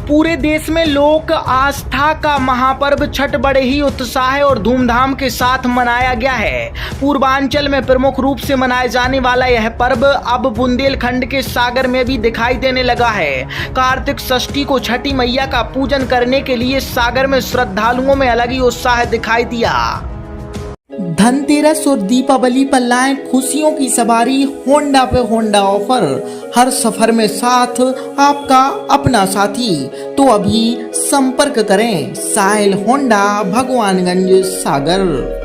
पूरे देश में लोक आस्था का महापर्व छठ बड़े ही उत्साह और धूमधाम के साथ मनाया गया है। पूर्वांचल में प्रमुख रूप से मनाए जाने वाला यह पर्व अब बुंदेलखंड के सागर में भी दिखाई देने लगा है। कार्तिक षष्ठी को छठी मैया का पूजन करने के लिए सागर में श्रद्धालुओं में अलग ही उत्साह दिखाई दिया। धनतेरस और दीपावली पर लाएं खुशियों की सवारी, होंडा पे होंडा ऑफर, हर सफर में साथ आपका अपना साथी। तो अभी संपर्क करें साहिल होंडा, भगवानगंज, सागर।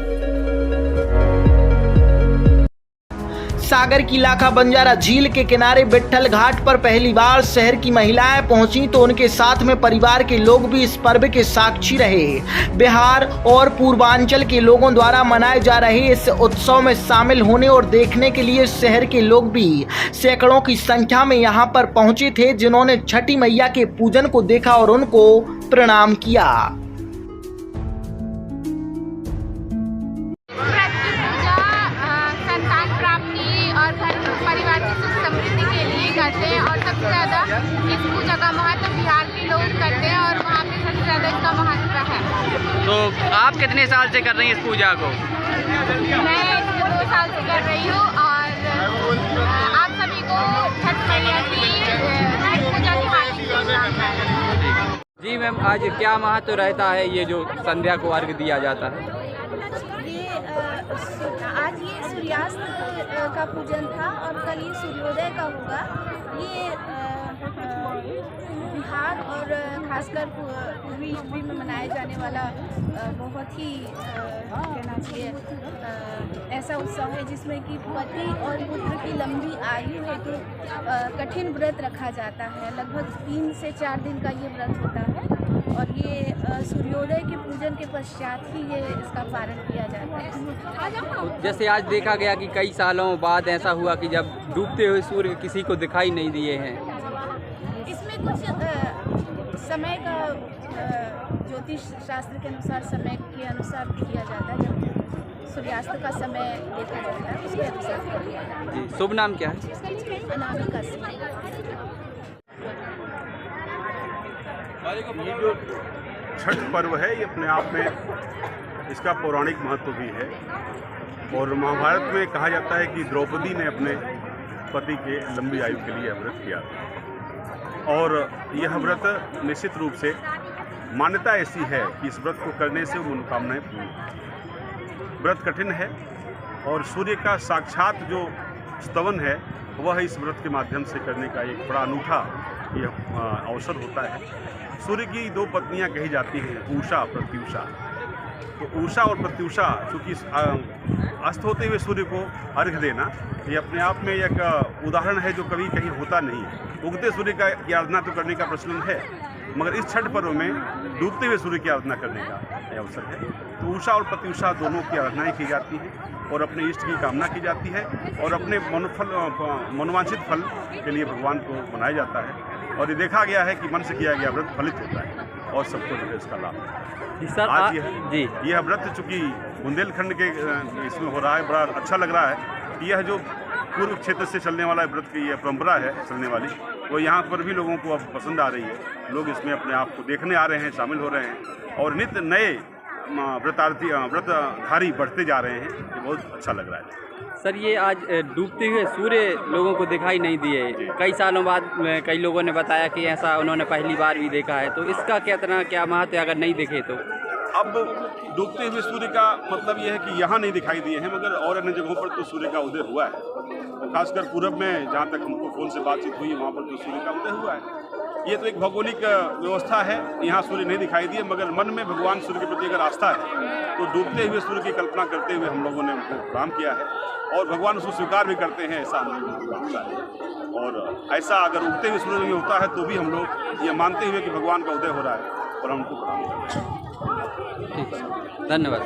सागर की लाखा बंजारा झील के किनारे बिट्ठल घाट पर पहली बार शहर की महिलाएं पहुंची तो उनके साथ में परिवार के लोग भी इस पर्व के साक्षी रहे। बिहार और पूर्वांचल के लोगों द्वारा मनाए जा रहे इस उत्सव में शामिल होने और देखने के लिए शहर के लोग भी सैकड़ों की संख्या में यहां पर पहुंचे थे, जिन्होंने छठी मैया के पूजन को देखा और उनको प्रणाम किया। और घर परिवार की सुख समृद्धि के लिए करते हैं और सबसे ज़्यादा इस पूजा का महत्व बिहार के लोग करते हैं और वहाँ पे सबसे ज़्यादा इसका महत्व है। तो आप कितने साल से कर रही हैं इस पूजा को? मैं इसको 2 साल से कर रही हूँ और आप सभी को छठ मैया की पूजा की हार्दिक शुभकामनाएं। जी मैम, आज क्या महत्व रहता है ये जो संध्या को अर्घ दिया जाता है? आज ये सूर्यास्त का पूजन था और कल ये सूर्योदय का होगा। ये बिहार और खासकर पूर्वी यूपी में मनाए जाने वाला बहुत ही कहना चाहिए ऐसा उत्सव है जिसमें कि पति और पुत्र की लंबी आयु हेतु कठिन व्रत रखा जाता है। लगभग 3 से 4 दिन का ये व्रत होता है और ये सूर्योदय के पूजन के पश्चात ही ये इसका पारण किया जाता है। जैसे आज देखा गया कि कई सालों बाद ऐसा हुआ कि जब डूबते हुए सूर्य किसी को दिखाई नहीं दिए हैं। इसमें कुछ समय का ज्योतिष शास्त्र के अनुसार समय के अनुसार किया जाता है। जब सूर्यास्त का समय देखा जाता है उसके अनुसार किया जाता है। शुभ नाम क्या है? अनामिका सिंह। ये जो छठ पर्व है ये अपने आप में इसका पौराणिक महत्व भी है और महाभारत में कहा जाता है कि द्रौपदी ने अपने पति के लंबी आयु के लिए व्रत किया था और यह व्रत निश्चित रूप से मान्यता ऐसी है कि इस व्रत को करने से मनोकामनाएं पूर्ण होती। व्रत कठिन है और सूर्य का साक्षात जो स्तवन है वह इस व्रत के माध्यम से करने का एक बड़ा अनूठा यह अवसर होता है। सूर्य की 2 पत्नियां कही जाती हैं, उषा प्रत्युषा। तो उषा और प्रत्युषा चूँकि अस्त होते हुए सूर्य को अर्घ देना ये अपने आप में एक उदाहरण है जो कभी कहीं होता नहीं है। उगते सूर्य की आराधना तो करने का प्रचलन है मगर इस छठ पर्व में डूबते हुए सूर्य की आराधना करने का यह अवसर है। तो उषा और प्रत्युषा दोनों की आराधनाएँ की जाती हैं और अपने इष्ट की कामना की जाती है और अपने मनोवांछित फल के लिए भगवान को मनाया जाता है और ये देखा गया है कि मन से किया गया व्रत फलित होता है और सबको जो है इसका लाभ है। सर आज यह व्रत चूँकि बुंदेलखंड के इसमें हो रहा है, बड़ा अच्छा लग रहा है कि यह जो पूर्व क्षेत्र से चलने वाला व्रत की यह परंपरा है चलने वाली, वो यहाँ पर भी लोगों को अब पसंद आ रही है। लोग इसमें अपने आप को देखने आ रहे हैं, शामिल हो रहे हैं और नित्य नए व्रतधारी बढ़ते जा रहे हैं। ये बहुत अच्छा लग रहा है। सर ये आज डूबते हुए सूर्य लोगों को दिखाई नहीं दिए, कई सालों बाद कई लोगों ने बताया कि ऐसा उन्होंने पहली बार भी देखा है, तो इसका क्या महत्व है अगर नहीं दिखे तो? अब डूबते हुए सूर्य का मतलब यह है कि यहाँ नहीं दिखाई दिए हैं मगर और अन्य जगहों पर तो सूर्य का उदय हुआ है और खासकर पूरब में जहाँ तक हमको फ़ोन से बातचीत हुई वहाँ पर तो सूर्य का उदय हुआ है। ये तो एक भौगोलिक व्यवस्था है, यहाँ सूर्य नहीं दिखाई दिए मगर मन में भगवान सूर्य के प्रति अगर आस्था है तो डूबते हुए सूर्य की कल्पना करते हुए हम लोगों ने उनको प्रणाम किया है और भगवान उसको स्वीकार भी करते हैं। ऐसा हम लोगों को होता है और ऐसा अगर उगते हुए सूर्य में होता है तो भी हम लोग ये मानते हुए कि भगवान का उदय हो रहा है और हम उनको प्रणाम करते हैं। ठीक है, धन्यवाद।